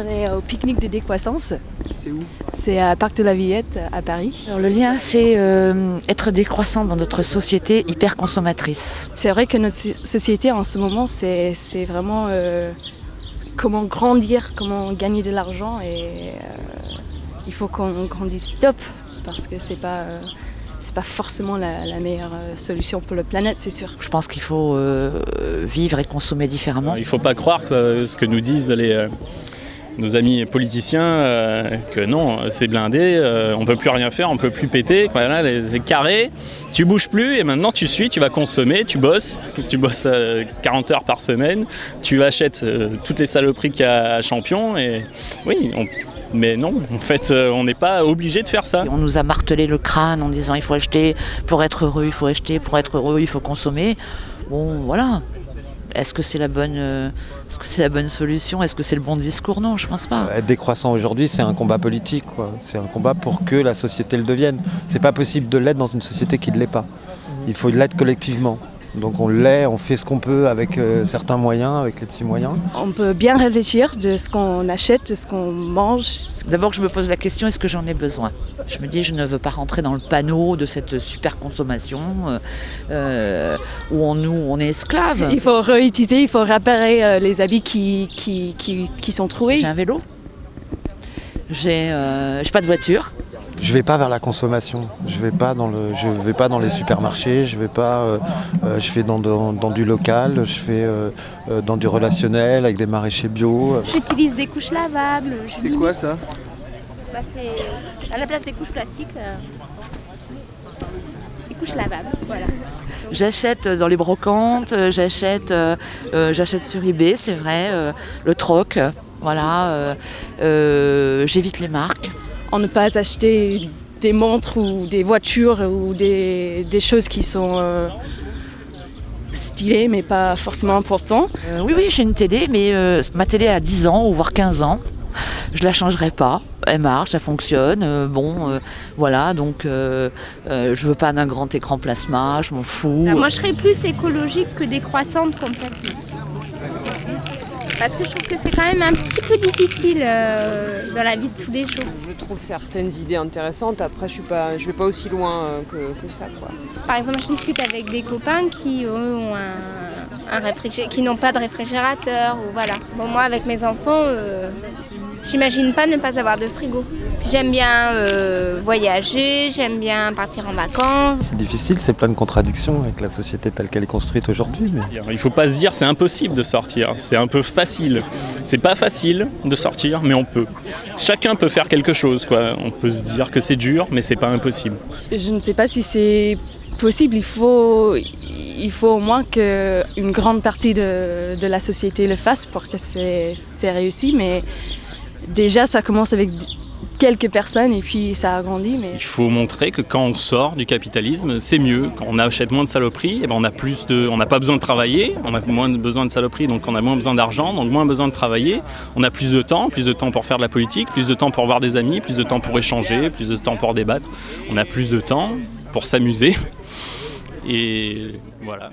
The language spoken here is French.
on est au pique-nique de décroissance. C'est où? C'est à Parc de la Villette, à Paris. Alors, le lien, c'est être décroissant dans notre société hyper consommatrice. C'est vrai que notre société en ce moment, c'est vraiment comment grandir, comment gagner de l'argent et il faut qu'on dise stop parce que c'est pas forcément la meilleure solution pour la planète, c'est sûr. Je pense qu'il faut vivre et consommer différemment. Il ne faut pas croire ce que nous disent nos amis politiciens, que non, c'est blindé, on ne peut plus rien faire, on ne peut plus péter. Voilà, c'est carré, tu ne bouges plus et maintenant tu vas consommer, tu bosses 40 heures par semaine, tu achètes toutes les saloperies qu'il y a à Champion. Et oui, mais non, en fait, on n'est pas obligé de faire ça. On nous a martelé le crâne en disant il faut acheter pour être heureux, il faut acheter pour être heureux, il faut consommer. Bon, voilà. Est-ce que c'est la bonne solution? Est-ce que c'est le bon discours? Non, je pense pas. Être décroissant aujourd'hui, c'est un combat politique, quoi. C'est un combat pour que la société le devienne. C'est pas possible de l'être dans une société qui ne l'est pas. Il faut l'être collectivement. Donc on l'est, on fait ce qu'on peut avec certains moyens, avec les petits moyens. On peut bien réfléchir de ce qu'on achète, de ce qu'on mange. D'abord, je me pose la question, est-ce que j'en ai besoin? Je me dis, je ne veux pas rentrer dans le panneau de cette super consommation où on est esclave. Il faut réutiliser, il faut réparer les habits qui sont troués. J'ai un vélo, j'ai pas de voiture. Je vais pas vers la consommation. Je vais pas dans les supermarchés. Je vais dans du local. Je fais dans du relationnel avec des maraîchers bio. J'utilise des couches lavables. C'est quoi ça? C'est à la place des couches plastiques. Des couches lavables, voilà. J'achète dans les brocantes. J'achète sur eBay, c'est vrai. Le troc, voilà. J'évite les marques. On ne pas acheter des montres ou des voitures ou des choses qui sont stylées mais pas forcément importantes. Oui, j'ai une télé, mais ma télé a 10 ans ou voire 15 ans. Je la changerai pas. Elle marche, elle fonctionne. Voilà, donc je veux pas d'un grand écran plasma, je m'en fous. Alors moi, je serais plus écologique que décroissante complètement. Parce que je trouve que c'est quand même un petit peu difficile dans la vie de tous les jours. Je trouve certaines idées intéressantes, après je vais pas aussi loin que ça, quoi. Par exemple, je discute avec des copains qui ont qui n'ont pas de réfrigérateur, ou voilà. Bon, moi avec mes enfants, j'imagine pas ne pas avoir de frigo. J'aime bien voyager, j'aime bien partir en vacances. C'est difficile, c'est plein de contradictions avec la société telle qu'elle est construite aujourd'hui. Mais... Il ne faut pas se dire c'est impossible de sortir, c'est un peu facile. C'est pas facile de sortir, mais on peut. Chacun peut faire quelque chose, quoi. On peut se dire que c'est dur, mais c'est pas impossible. Je ne sais pas si c'est possible, il faut au moins qu'une grande partie de la société le fasse pour que c'est réussi, mais déjà ça commence avec quelques personnes et puis ça agrandit. Mais... Il faut montrer que quand on sort du capitalisme, c'est mieux. Quand on achète moins de saloperies, on n'a pas besoin de travailler, on a moins besoin de saloperies, donc on a moins besoin d'argent, donc moins besoin de travailler. On a plus de temps pour faire de la politique, plus de temps pour voir des amis, plus de temps pour échanger, plus de temps pour débattre. On a plus de temps pour s'amuser. Et voilà.